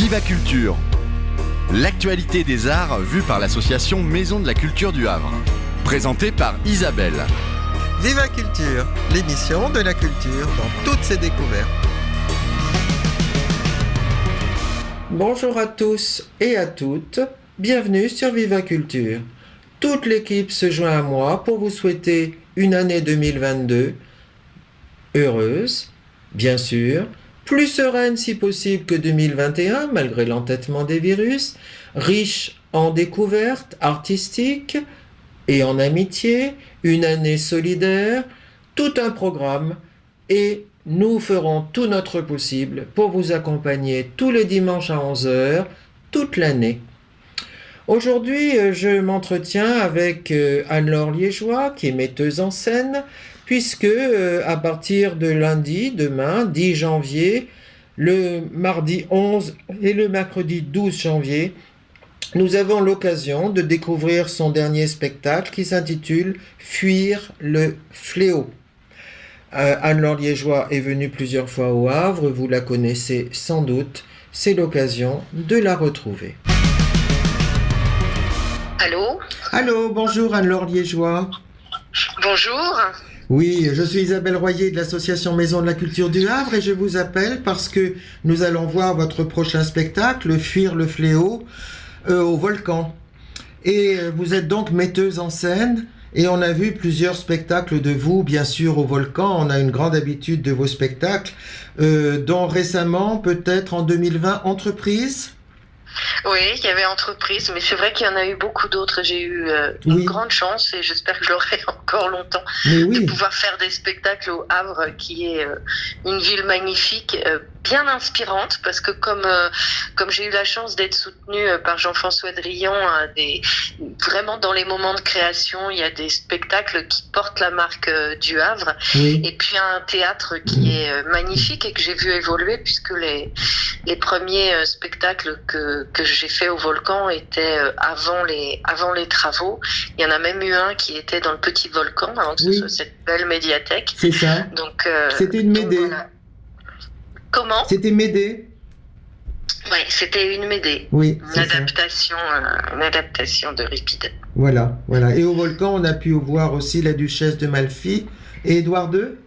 Viva Culture, l'actualité des arts vue par l'association Maison de la Culture du Havre. Présentée par Isabelle. Viva Culture, l'émission de la culture dans toutes ses découvertes. Bonjour à tous et à toutes, bienvenue sur Viva Culture. Toute l'équipe se joint à moi pour vous souhaiter une année 2022 heureuse, bien sûr, plus sereine si possible que 2021 malgré l'entêtement des virus, riche en découvertes artistiques et en amitié, une année solidaire, tout un programme et nous ferons tout notre possible pour vous accompagner tous les dimanches à 11h, toute l'année. Aujourd'hui, je m'entretiens avec Anne-Laure Liégeois, qui est metteuse en scène, puisque à partir de lundi, demain, 10 janvier, le mardi 11 et le mercredi 12 janvier, nous avons l'occasion de découvrir son dernier spectacle qui s'intitule « Fuir le fléau ». Anne-Laure Liégeois est venue plusieurs fois au Havre, vous la connaissez sans doute, c'est l'occasion de la retrouver. Allô ? Allô, bonjour Anne-Laure Liégeois. Bonjour. Oui, je suis Isabelle Royer de l'association Maison de la Culture du Havre et je vous appelle parce que nous allons voir votre prochain spectacle, Fuir le fléau, au Volcan. Et vous êtes donc metteuse en scène et on a vu plusieurs spectacles de vous, bien sûr, au Volcan. On a une grande habitude de vos spectacles, dont récemment, peut-être en 2020, Entreprise. Oui, il y avait Entreprise, mais c'est vrai qu'il y en a eu beaucoup d'autres. J'ai eu une grande chance et j'espère que je l'aurai encore longtemps de pouvoir faire des spectacles au Havre, qui est une ville magnifique, bien inspirante, parce que comme j'ai eu la chance d'être soutenue par Jean-François Drillon, vraiment dans les moments de création, il y a des spectacles qui portent la marque du Havre, et puis un théâtre qui est magnifique et que j'ai vu évoluer, puisque les premiers spectacles que j'ai fait au Volcan étaient avant les travaux. Il y en a même eu un qui était dans le petit Volcan avant que ce soit cette belle médiathèque. C'est ça. Donc c'était une Médée. Voilà. Comment ? C'était Médée. Oui, c'était une Médée. Oui, une adaptation de Ripide. Voilà. Et au Volcan, on a pu voir aussi la Duchesse de Malfi et Édouard II.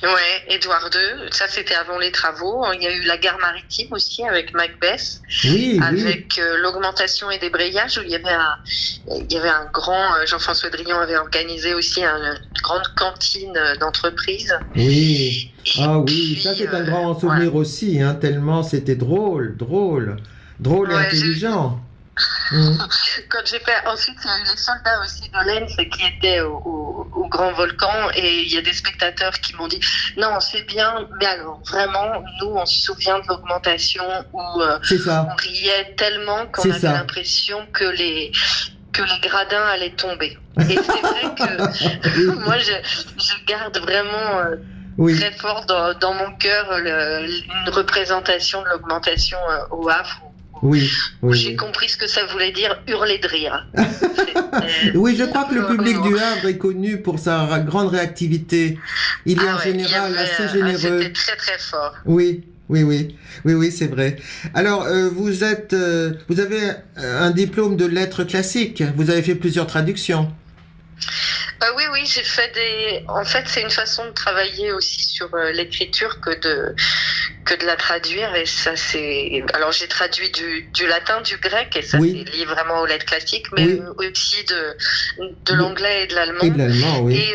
Ouais, Édouard II, ça c'était avant les travaux. Il y a eu la gare maritime aussi avec Macbeth, avec l'augmentation et débrayage, où il y avait un grand, Jean-François Drillon avait organisé aussi une grande cantine d'entreprise. Oui, Puis, ça c'est un grand souvenir aussi, hein, tellement c'était drôle et intelligent. Quand j'ai fait, ensuite il y a eu les soldats aussi de l'Ens qui étaient au Grand Volcan, et il y a des spectateurs qui m'ont dit non c'est bien, mais alors vraiment nous on se souvient de l'augmentation où on riait tellement qu'on avait l'impression que les gradins allaient tomber. Et c'est vrai que moi je garde vraiment très fort dans mon cœur une représentation de l'augmentation au Havre. J'ai compris ce que ça voulait dire, hurler de rire. Oui, je crois que le public du Havre est connu pour sa grande réactivité. Il est en général assez généreux. C'était très très fort. Oui, c'est vrai. Alors, vous avez un diplôme de lettres classiques. Vous avez fait plusieurs traductions. Oui, j'ai fait En fait, c'est une façon de travailler aussi sur l'écriture que de la traduire, et ça c'est... Alors j'ai traduit du latin, du grec, et ça c'est lié vraiment aux lettres classiques, mais aussi de l'anglais et de l'allemand. Et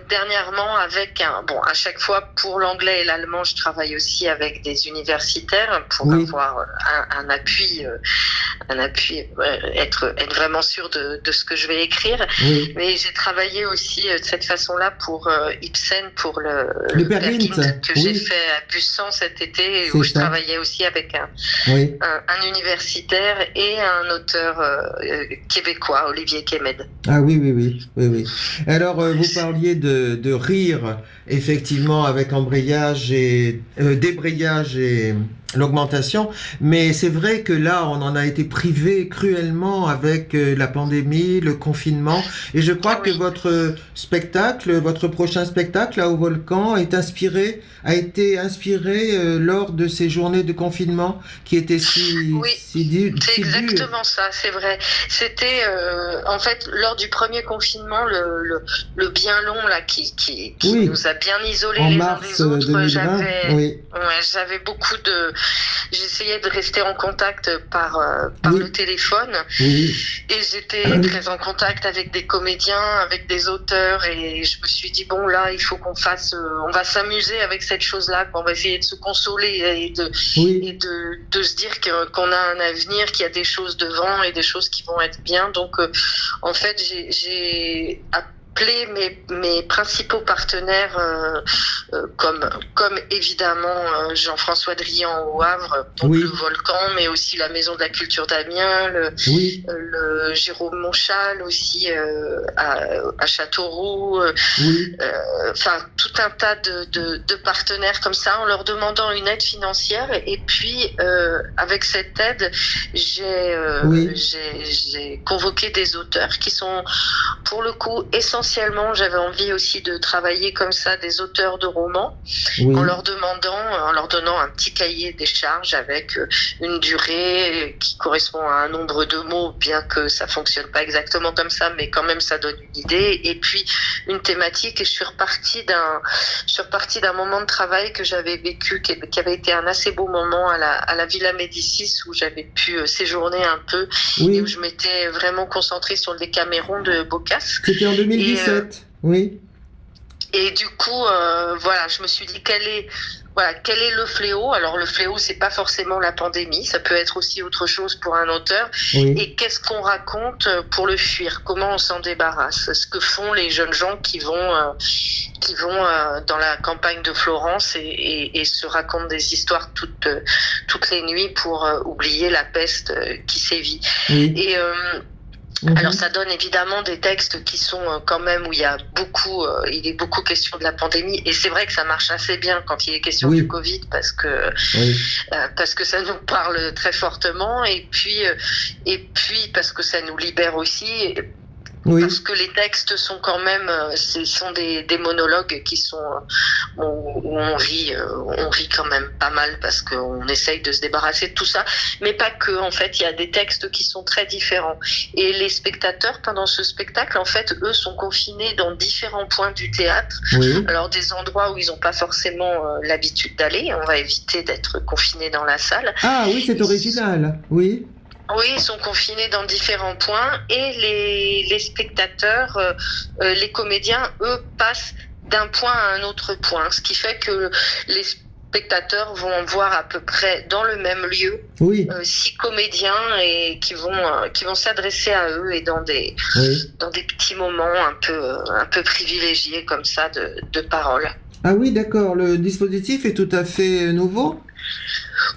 dernièrement, à chaque fois pour l'anglais et l'allemand, je travaille aussi avec des universitaires pour avoir un appui, être vraiment sûr de ce que je vais écrire. Mais j'ai travaillé aussi de cette façon-là pour Ibsen, pour le Peer Gynt que j'ai fait à Bussan cet été, où je travaillais aussi avec un universitaire et un auteur québécois, Olivier Kemed. Ah oui. Alors, vous parliez de rire effectivement avec embrayage et débrayage et l'augmentation, mais c'est vrai que là on en a été privé cruellement avec la pandémie, le confinement, et je crois que votre prochain spectacle là au Volcan a été inspiré lors de ces journées de confinement qui étaient si c'est exactement ça, c'est vrai. C'était en fait lors du premier confinement le bien long là qui nous a bien isolés les uns des autres. 2020, j'avais beaucoup de j'essayais de rester en contact par le téléphone et j'étais très en contact avec des comédiens, avec des auteurs, et je me suis dit bon là il faut qu'on on va s'amuser avec cette chose-là, qu'on va essayer de se consoler et de se dire qu'on a un avenir, qu'il y a des choses devant et des choses qui vont être bien. Donc en fait j'ai appelé mes principaux partenaires comme évidemment Jean-François Drian au Havre, donc le Volcan, mais aussi la Maison de la Culture d'Amiens, le Jérôme Monchal aussi à Châteauroux, enfin tout un tas de partenaires comme ça, en leur demandant une aide financière, et puis avec cette aide j'ai convoqué des auteurs qui sont pour le coup essentiellement, j'avais envie aussi de travailler comme ça des auteurs de romans, en leur donnant un petit cahier des charges avec une durée qui correspond à un nombre de mots, bien que ça fonctionne pas exactement comme ça, mais quand même ça donne une idée, et puis une thématique. Et je suis repartie d'un moment de travail que j'avais vécu, qui avait été un assez beau moment à la Villa Médicis, où j'avais pu séjourner un peu, et où je m'étais vraiment concentrée sur le Décaméron de Boccace. C'était en 2017, Et du coup, je me suis dit quel est le fléau. Alors le fléau, c'est pas forcément la pandémie, ça peut être aussi autre chose pour un auteur. Et qu'est-ce qu'on raconte pour le fuir? Comment on s'en débarrasse? Ce que font les jeunes gens qui vont dans la campagne de Florence et se racontent des histoires toutes les nuits pour oublier la peste qui sévit. Et alors ça donne évidemment des textes qui sont quand même où il est beaucoup question de la pandémie, et c'est vrai que ça marche assez bien quand il est question du Covid, parce que ça nous parle très fortement, et puis parce que ça nous libère aussi. Parce que les textes sont quand même, ce sont des monologues qui sont où on rit quand même pas mal, parce qu'on essaye de se débarrasser de tout ça, mais pas que. En fait, il y a des textes qui sont très différents, et les spectateurs pendant ce spectacle, en fait, eux sont confinés dans différents points du théâtre. Alors des endroits où ils n'ont pas forcément l'habitude d'aller. On va éviter d'être confinés dans la salle. Ah oui, c'est original. Oui, ils sont confinés dans différents points, et les spectateurs, les comédiens, eux, passent d'un point à un autre point, ce qui fait que les spectateurs vont voir à peu près dans le même lieu 6 comédiens, et qui vont s'adresser à eux, et dans des petits moments un peu privilégiés comme ça de parole. Ah oui, d'accord. Le dispositif est tout à fait nouveau.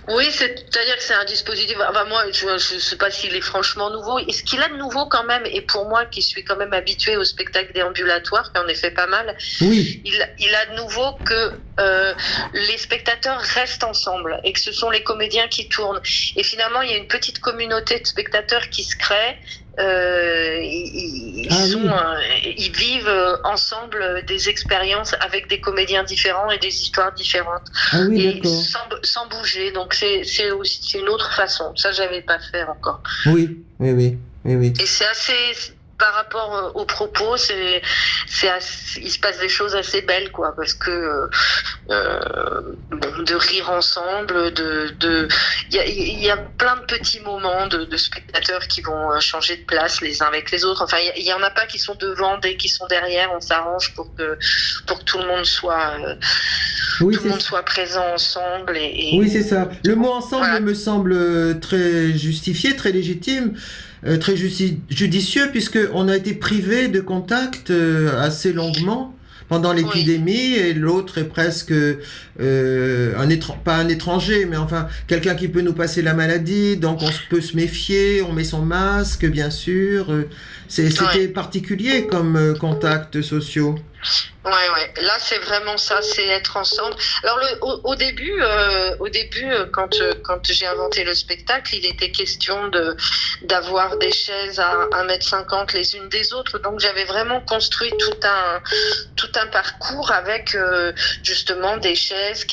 Oui, c'est-à-dire que c'est un dispositif. Enfin, moi, je ne sais pas s'il est franchement nouveau. Et ce qu'il a de nouveau quand même, et pour moi qui suis quand même habituée au spectacle déambulatoire, qui en est fait pas mal, il a de nouveau que les spectateurs restent ensemble, et que ce sont les comédiens qui tournent. Et finalement, il y a une petite communauté de spectateurs qui se crée. Ils vivent ensemble des expériences avec des comédiens différents et des histoires différentes, et sans bouger. Donc c'est une autre façon. Ça, j'avais pas fait encore. Oui. Et c'est assez, par rapport aux propos, il se passe des choses assez belles, quoi, parce que de rire ensemble, il y a plein de petits moments de spectateurs qui vont changer de place les uns avec les autres. Enfin, il y en a pas qui sont devant, dès qui sont derrière, on s'arrange pour que tout le monde soit soit présent ensemble. Oui, c'est ça. Le mot ensemble me semble très justifié, très légitime. Très judicieux, puisqu'on a été privé de contact assez longuement pendant l'épidémie, et l'autre est presque pas un étranger, mais enfin quelqu'un qui peut nous passer la maladie, donc on peut se méfier, on met son masque, bien sûr. C'était particulier comme contacts sociaux. Ouais. Là, c'est vraiment ça, c'est être ensemble. Alors, au début, quand j'ai inventé le spectacle, il était question d'avoir des chaises à 1,50 m les unes des autres. Donc, j'avais vraiment construit tout un parcours avec justement des chaises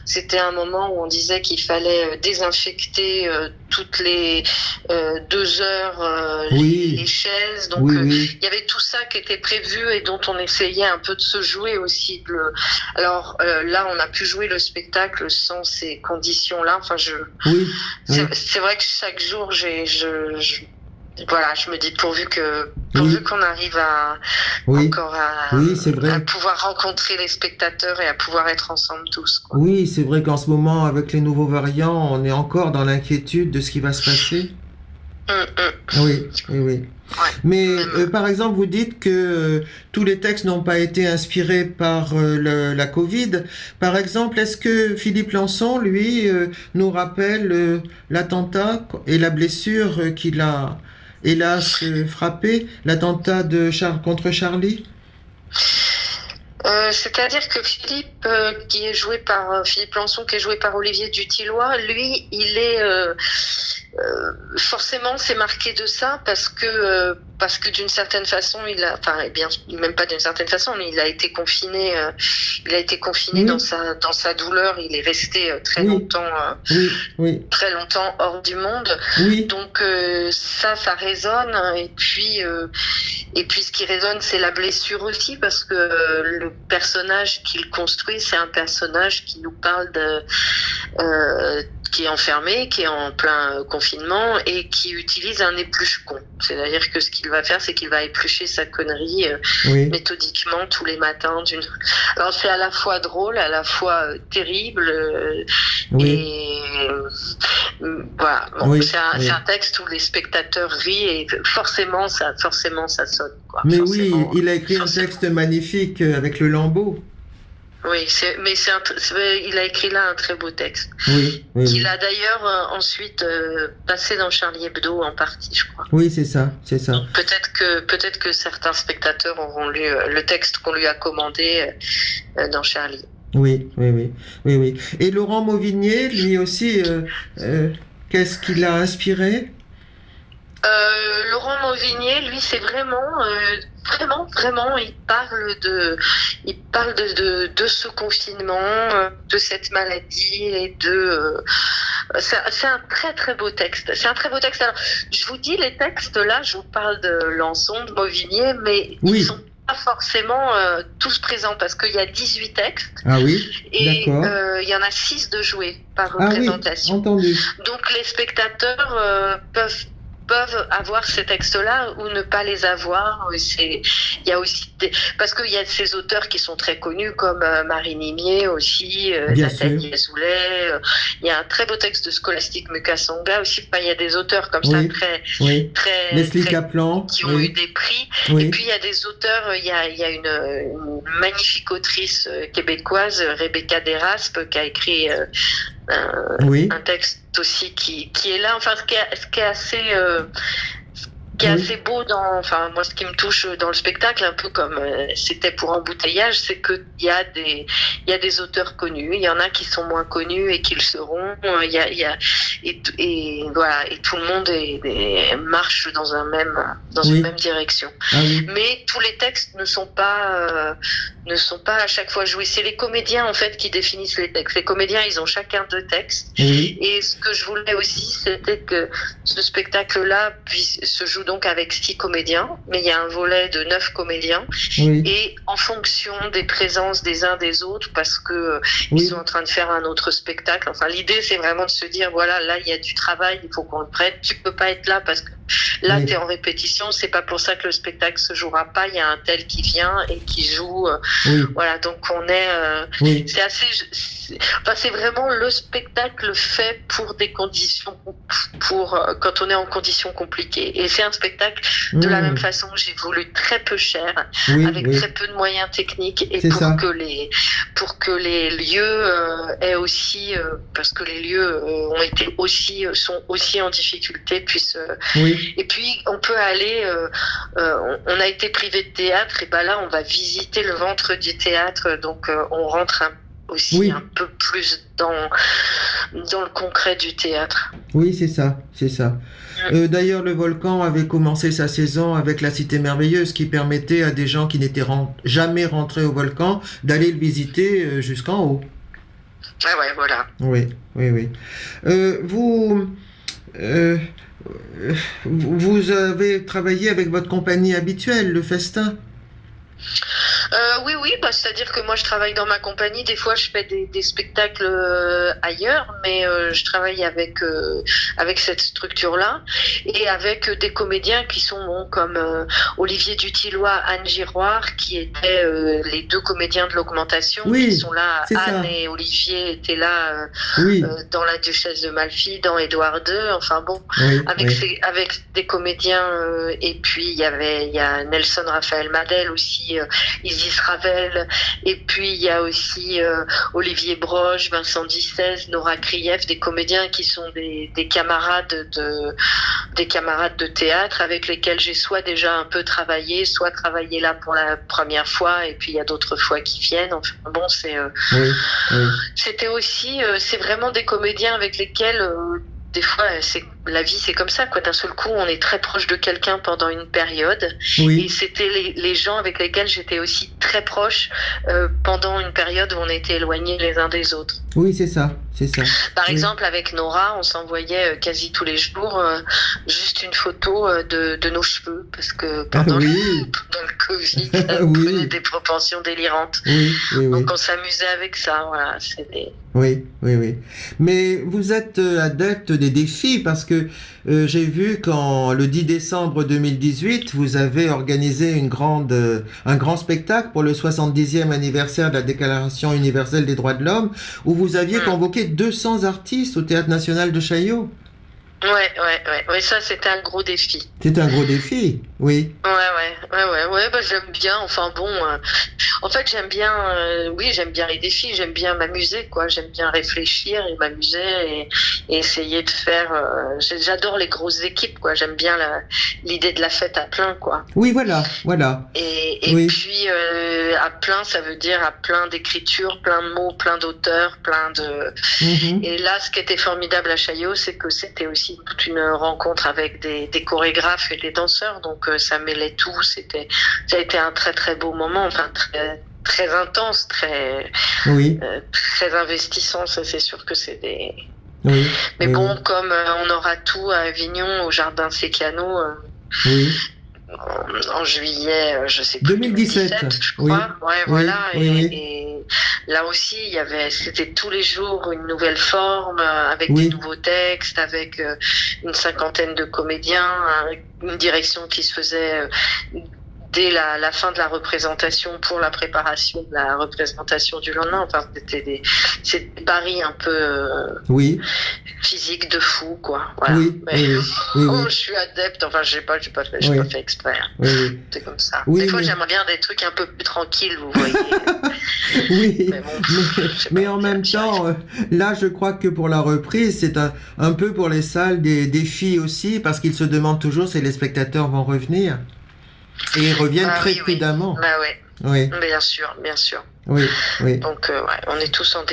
c'était un moment où on disait qu'il fallait désinfecter toutes les 2 heures les chaises. Donc, il y avait tout ça qui était prévu et dont on essayait un peu de se jouer aussi. Alors là, on a pu jouer le spectacle sans ces conditions-là. Enfin, c'est vrai que chaque jour, je me dis pourvu qu'on arrive encore à pouvoir rencontrer les spectateurs et à pouvoir être ensemble tous, quoi. Oui, c'est vrai qu'en ce moment, avec les nouveaux variants, on est encore dans l'inquiétude de ce qui va se passer. Oui. Ouais. Mais par exemple, vous dites que tous les textes n'ont pas été inspirés par la Covid. Par exemple, est-ce que Philippe Lançon, lui, nous rappelle l'attentat et la blessure qu'il a, hélas, frappé, l'attentat contre Charlie? C'est-à-dire que Philippe, Philippe Lançon, qui est joué par Olivier Dutillot, lui, il est forcément, c'est marqué de ça parce que d'une certaine façon, même pas d'une certaine façon, mais il a été confiné dans sa douleur. Il est resté très longtemps hors du monde. Donc ça résonne. Et puis ce qui résonne, c'est la blessure aussi, parce que le personnage qu'il construit, c'est un personnage qui nous parle qui est enfermé, qui est en plein confinement et qui utilise un épluche-con. C'est-à-dire que ce qu'il va faire, c'est qu'il va éplucher sa connerie méthodiquement tous les matins. Alors c'est à la fois drôle, à la fois terrible. Et voilà. C'est un texte où les spectateurs rient et forcément ça sonne, quoi. Mais il a écrit un texte magnifique avec le lambeau. Oui, il a écrit là un très beau texte. Qu'il a d'ailleurs ensuite passé dans Charlie Hebdo en partie, je crois. Oui, c'est ça. Donc, peut-être que certains spectateurs auront lu le texte qu'on lui a commandé dans Charlie. Oui. Et Laurent Mauvigné, lui aussi, qu'est-ce qu'il a inspiré? Laurent Mauvigné, lui, c'est vraiment, il parle de ce confinement, de cette maladie et c'est un très très beau texte. C'est un très beau texte. Alors, je vous dis les textes là, je vous parle de Lançon, de Mauvigné, mais ils sont pas forcément tous présents parce qu'il y a 18 textes. Ah oui. Et il y en a 6 de joués par représentation. Entendu. Donc les spectateurs peuvent avoir ces textes-là ou ne pas les avoir. Il y a aussi parce qu'il y a ces auteurs qui sont très connus comme Marie Nimier aussi, Nathalie Azoulay. Il y a un très beau texte de Scholastique Mukasonga aussi. Il y a des auteurs comme ça très Leslie Kaplan qui ont eu des prix. Et puis il y a des auteurs. Il y a une magnifique autrice québécoise, Rebecca Deraspe, qui a écrit un texte aussi qui est là, enfin ce qui est assez assez beau moi ce qui me touche dans le spectacle, un peu comme c'était pour Embouteillage, c'est que il y a des auteurs connus, il y en a qui sont moins connus et qui le seront, et tout le monde marche dans une même direction. Mais tous les textes ne sont pas à chaque fois joués. C'est les comédiens en fait qui définissent les textes. Les comédiens, ils ont chacun 2 textes. Et ce que je voulais aussi, c'était que ce spectacle-là se joue donc avec 6 comédiens, mais il y a un volet de 9 comédiens. Et en fonction des présences des uns des autres, parce que ils sont en train de faire un autre spectacle. Enfin, l'idée, c'est vraiment de se dire, voilà, là, il y a du travail, il faut qu'on le prête. Tu peux pas être là parce que là, t'es en répétition. C'est pas pour ça que le spectacle se jouera pas. Il y a un tel qui vient et qui joue. Voilà, donc on est. C'est assez. C'est vraiment le spectacle fait pour des conditions, quand on est en conditions compliquées. Et c'est un spectacle. De la même façon, j'ai voulu très peu cher, avec très peu de moyens techniques, et pour que les lieux aient aussi, parce que les lieux sont aussi en difficulté, et puis on peut aller, on a été privé de théâtre, et là on va visiter le ventre du théâtre, donc on rentre un peu plus dans le concret du théâtre. Oui, c'est ça. D'ailleurs, le Volcan avait commencé sa saison avec la Cité Merveilleuse, qui permettait à des gens qui n'étaient jamais rentrés au Volcan d'aller le visiter jusqu'en haut. Ah ouais, voilà. Oui. Vous avez travaillé avec votre compagnie habituelle, le Festin? Oui, c'est-à-dire que moi je travaille dans ma compagnie, des fois je fais des spectacles ailleurs, mais je travaille avec cette structure-là, et avec des comédiens qui sont comme Olivier Dutillois, Anne Giroir, qui étaient les deux comédiens de l'Augmentation, qui sont là. Anne et Olivier étaient là dans La Duchesse de Malfi, dans Édouard II, avec des comédiens, et puis il y a Nelson Raphaël Madel aussi, Isis Ravel, et puis il y a aussi Olivier Broche, Vincent Dissès, Nora Krief, des comédiens qui sont des camarades de théâtre, avec lesquels j'ai soit déjà un peu travaillé, soit travaillé là pour la première fois, et puis il y a d'autres fois qui viennent. C'était aussi, c'est vraiment des comédiens avec lesquels des fois, la vie, c'est comme ça, quoi. D'un seul coup, on est très proche de quelqu'un pendant une période. Et c'était les gens avec lesquels j'étais aussi très proche pendant une période où on était éloignés les uns des autres. Oui, c'est ça. Par exemple, avec Nora, on s'envoyait quasi tous les jours juste une photo de nos cheveux, parce que pendant le Covid, ça prenait des proportions délirantes. Donc on s'amusait avec ça. Voilà, Oui. Mais vous êtes adepte des défis, parce que j'ai vu le 10 décembre 2018, vous avez organisé un grand spectacle pour le 70e anniversaire de la Déclaration universelle des droits de l'homme, où vous aviez convoqué 200 artistes au Théâtre national de Chaillot. Ouais, ça c'était un gros défi. C'est un gros défi, oui. Ouais, j'aime bien, en fait j'aime bien les défis, j'aime bien m'amuser, quoi, j'aime bien réfléchir et m'amuser et essayer de faire, j'adore les grosses équipes, quoi, j'aime bien l'idée de la fête à plein, quoi. Oui, voilà. Et puis à plein, ça veut dire à plein d'écritures, plein de mots, plein d'auteurs, Et là, ce qui était formidable à Chaillot, c'est que c'était aussi toute une rencontre avec des chorégraphes et des danseurs, donc ça mêlait tout. Ça a été un très très beau moment, très, très intense, très investissant. Ça, c'est sûr que c'est des. Mais comme on aura tout à Avignon, au jardin Sécano. En juillet, je sais plus, 2017, je crois. Et là aussi, c'était tous les jours une nouvelle forme, avec des nouveaux textes, avec une cinquantaine de comédiens, une direction qui se faisait dès la fin de la représentation pour la préparation de la représentation du lendemain. Enfin, c'était des paris un peu physiques de fou, quoi. Voilà. Je suis adepte. Enfin, j'ai pas fait exprès. C'est comme ça. Des fois, j'aimerais bien des trucs un peu plus tranquilles, vous voyez. Mais en même temps, là, je crois que pour la reprise, c'est un peu pour les salles des défis aussi, parce qu'ils se demandent toujours si les spectateurs vont revenir. Et ils reviennent très prudemment. Bien sûr. Oui. Donc, on est tous en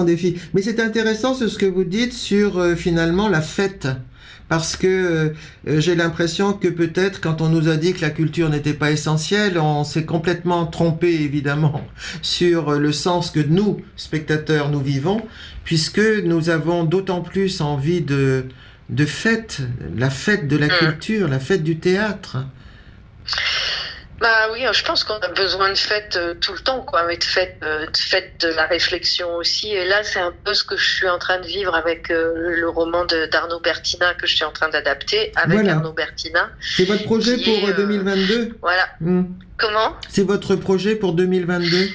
défi. Mais c'est intéressant ce que vous dites sur finalement la fête. Parce que j'ai l'impression que peut-être quand on nous a dit que la culture n'était pas essentielle, on s'est complètement trompé évidemment sur le sens que nous, spectateurs, nous vivons, puisque nous avons d'autant plus envie de fête, la fête de la culture, la fête du théâtre. Je pense qu'on a besoin de fêtes tout le temps, quoi, mais de fêtes de la réflexion aussi. Et là, c'est un peu ce que je suis en train de vivre avec le roman d'Arnaud Bertina que je suis en train d'adapter avec Arnaud Bertina. C'est votre projet pour 2022 ? Voilà. Comment ? C'est votre projet pour 2022 ?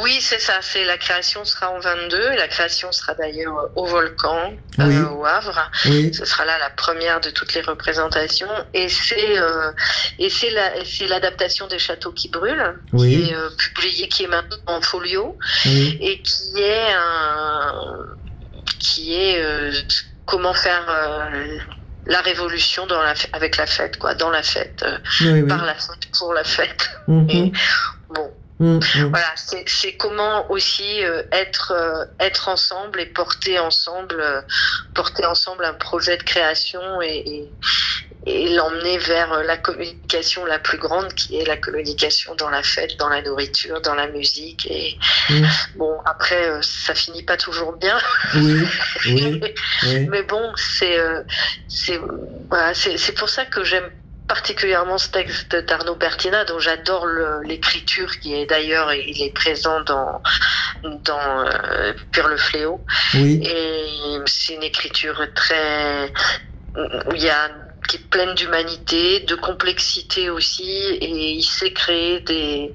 Oui, c'est ça. C'est la création sera en 22. La création sera d'ailleurs au Volcan, au Havre. Oui. Ce sera là la première de toutes les représentations. Et c'est l'adaptation des Châteaux qui brûlent, qui est publiée, qui est maintenant en folio, et qui est comment faire la révolution avec la fête, quoi, dans la fête, par la fête, pour la fête. Et, bon. Voilà, c'est comment aussi être ensemble et porter ensemble un projet de création et l'emmener vers la communication la plus grande, qui est la communication dans la fête, dans la nourriture, dans la musique. Et bon, après, ça finit pas toujours bien. Mais bon, c'est pour ça que j'aime particulièrement ce texte d'Arnaud Bertina, dont j'adore l'écriture, qui est d'ailleurs, il est présent dans Pur le Fléau. Et c'est une écriture qui est pleine d'humanité, de complexité aussi, et il sait créer des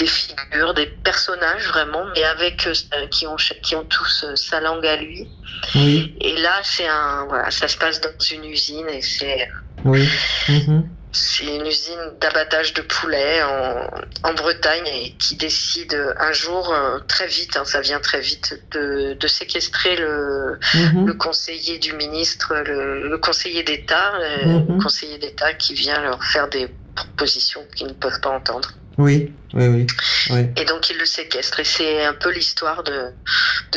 figures, des personnages vraiment, mais avec qui ont tous sa langue à lui. Et là, ça se passe dans une usine, et c'est une usine d'abattage de poulets en Bretagne, et qui décide un jour, très vite, ça vient très vite, de séquestrer le conseiller du ministre, le conseiller d'État, le conseiller d'État qui vient leur faire des propositions qu'ils ne peuvent pas entendre. Oui. Et donc il le séquestre, et c'est un peu l'histoire de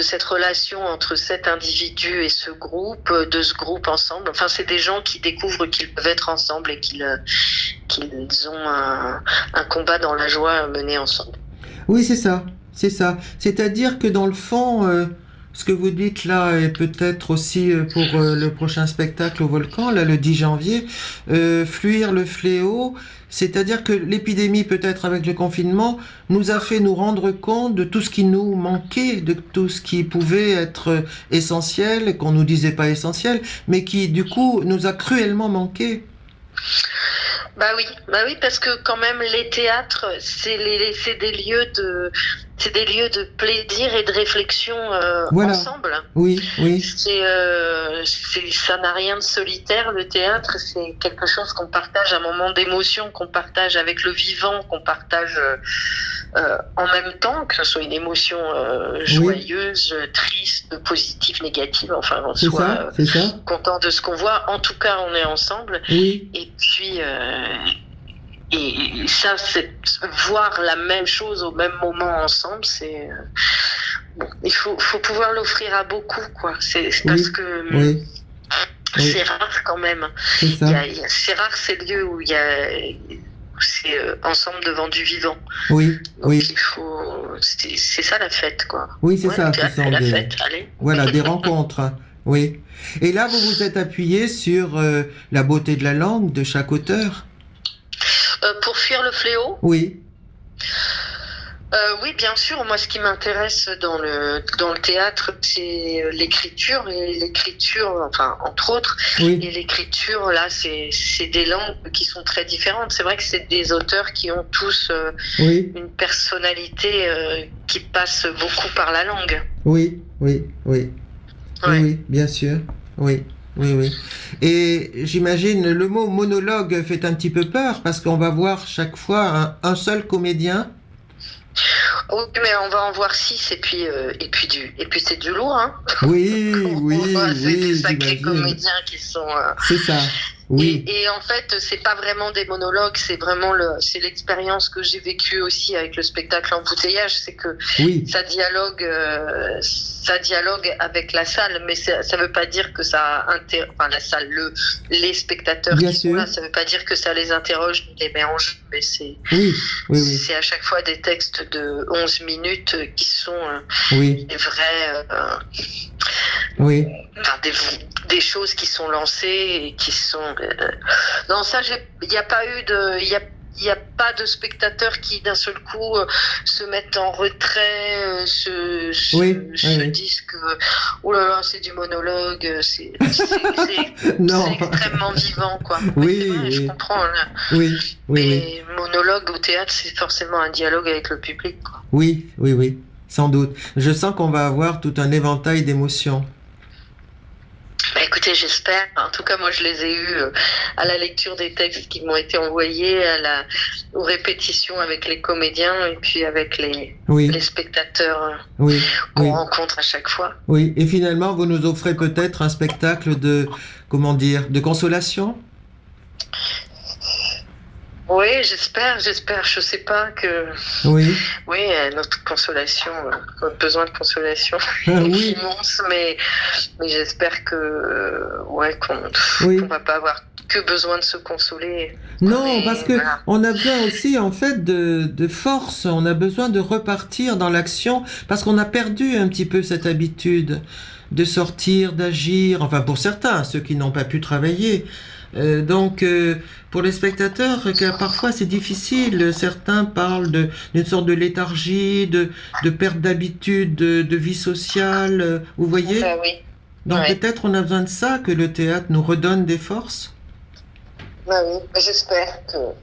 cette relation entre cet individu et ce groupe ensemble. Enfin, c'est des gens qui découvrent qu'ils peuvent être ensemble et qu'ils ont un combat dans la joie mené ensemble. Oui, c'est ça. C'est-à-dire que dans le fond, ce que vous dites là, et peut-être aussi pour le prochain spectacle au Volcan, là, le 10 janvier, Fuir le fléau, c'est-à-dire que l'épidémie, peut-être avec le confinement, nous a fait nous rendre compte de tout ce qui nous manquait, de tout ce qui pouvait être essentiel, qu'on nous disait pas essentiel, mais qui, du coup, nous a cruellement manqué. Bah oui, parce que quand même les théâtres, c'est des lieux de plaisir et de réflexion ensemble. Oui. Ça n'a rien de solitaire, le théâtre. C'est quelque chose qu'on partage, un moment d'émotion qu'on partage avec le vivant, qu'on partage en même temps, que ce soit une émotion joyeuse, triste, positive, négative. Enfin, on soit content de ce qu'on voit. En tout cas, on est ensemble. Oui. Et puis et ça, c'est voir la même chose au même moment ensemble, c'est il faut pouvoir l'offrir à beaucoup, quoi. C'est parce que c'est rare quand même. C'est rare ces lieux où c'est ensemble devant du vivant. Donc il faut, c'est ça la fête, quoi. Oui, c'est ça. C'est la fête. Allez. Voilà, des rencontres. Oui. Et là, vous vous êtes appuyé sur la beauté de la langue de chaque auteur. Pour fuir le fléau ? Oui. Oui, bien sûr. Moi, ce qui m'intéresse dans le théâtre, c'est l'écriture, enfin, entre autres. Oui. Et l'écriture, là, c'est des langues qui sont très différentes. C'est vrai que c'est des auteurs qui ont tous une personnalité qui passe beaucoup par la langue. Oui, bien sûr. Oui. Et j'imagine le mot monologue fait un petit peu peur parce qu'on va voir chaque fois un seul comédien. Oui, mais on va en voir 6 et puis c'est du lourd, hein. Oui. C'est des sacrés comédiens qui sont. C'est ça. Oui. Et en fait, c'est pas vraiment des monologues, c'est vraiment c'est l'expérience que j'ai vécue aussi avec le spectacle Embouteillage, c'est que ça dialogue avec la salle, mais ça veut pas dire que la salle, les spectateurs bien qui sûr. sont là, ça veut pas dire que ça les interroge, les met en jeu, mais c'est à chaque fois des textes de 11 minutes qui sont des vrais des choses qui sont lancées et qui sont non, ça il n'y a pas eu il n'y a pas de spectateurs qui d'un seul coup se mettent en retrait, se disent que oh là là, c'est du monologue, c'est extrêmement vivant, quoi. Oui, je comprends. Là. Mais monologue au théâtre, c'est forcément un dialogue avec le public, quoi. Oui, sans doute. Je sens qu'on va avoir tout un éventail d'émotions. Bah écoutez, j'espère. En tout cas, moi, je les ai eus à la lecture des textes qui m'ont été envoyés, aux répétitions avec les comédiens et puis avec les spectateurs qu'on rencontre à chaque fois. Oui, et finalement, vous nous offrez peut-être un spectacle de consolation ? Oui, j'espère. Je sais pas que. Oui, notre consolation, notre besoin de consolation est immense, mais j'espère qu'on va pas avoir que besoin de se consoler. Non, parce que on a besoin aussi, en fait, de force. On a besoin de repartir dans l'action parce qu'on a perdu un petit peu cette habitude de sortir, d'agir. Enfin, pour certains, ceux qui n'ont pas pu travailler. Donc, pour les spectateurs, parfois c'est difficile. Certains parlent d'une sorte de léthargie, de perte d'habitude, de vie sociale. Vous voyez ? Donc peut-être on a besoin de ça, que le théâtre nous redonne des forces. J'espère que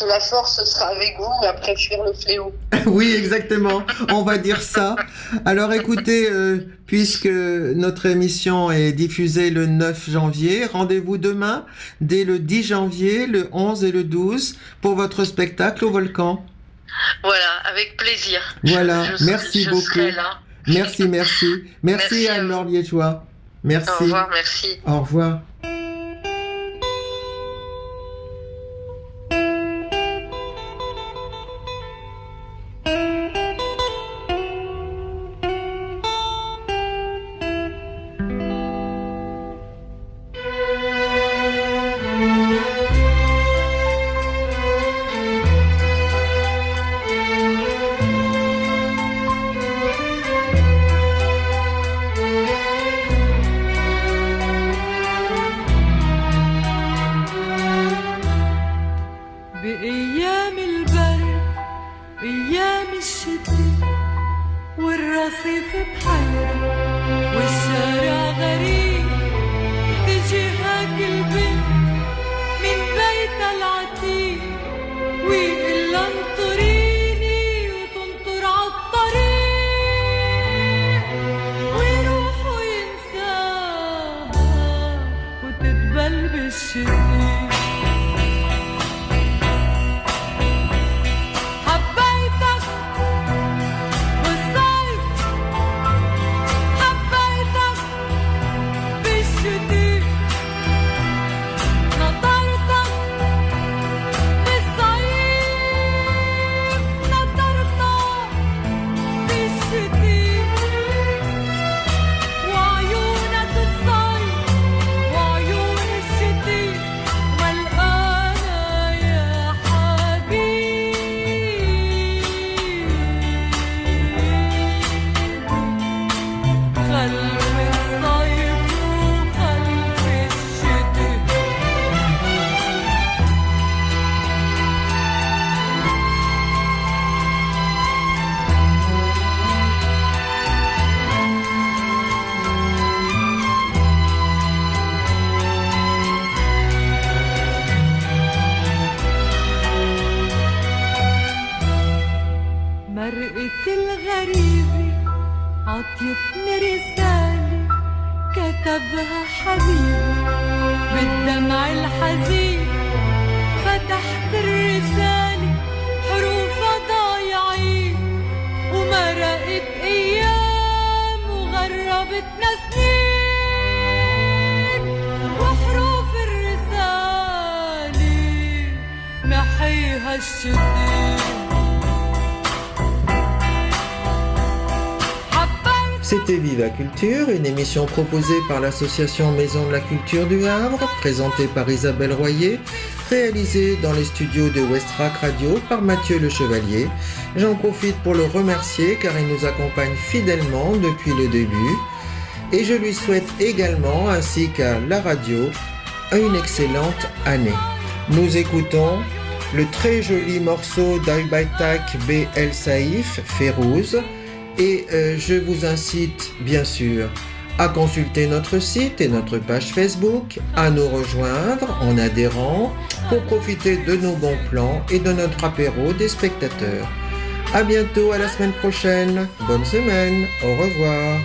la force sera avec vous après fuir le fléau. Oui, exactement. On va dire ça. Alors écoutez, puisque notre émission est diffusée le 9 janvier, rendez-vous demain, dès le 10 janvier, le 11 et le 12, pour votre spectacle au Volcan. Voilà, avec plaisir. Voilà, merci beaucoup. Serai là. Merci Anne-Laure Liégeois. Merci. Au revoir, merci. Au revoir. عطيتني رسالة كتبها حبيبي بالدمع الحزين، فتحت الرسالة حروفها ضايعين، ومرقت أيام وغربتنا سنين، وحروف الرسالة محيها الشديد. C'était Viva Culture, une émission proposée par l'association Maison de la Culture du Havre, présentée par Isabelle Royer, réalisée dans les studios de Westrack Radio par Mathieu Le Chevalier. J'en profite pour le remercier car il nous accompagne fidèlement depuis le début. Et je lui souhaite également, ainsi qu'à la radio, une excellente année. Nous écoutons le très joli morceau d'Aybaitak B El Saïf, Férouz. Et je vous incite bien sûr à consulter notre site et notre page Facebook, à nous rejoindre en adhérant pour profiter de nos bons plans et de notre apéro des spectateurs. À bientôt, à la semaine prochaine. Bonne semaine. Au revoir.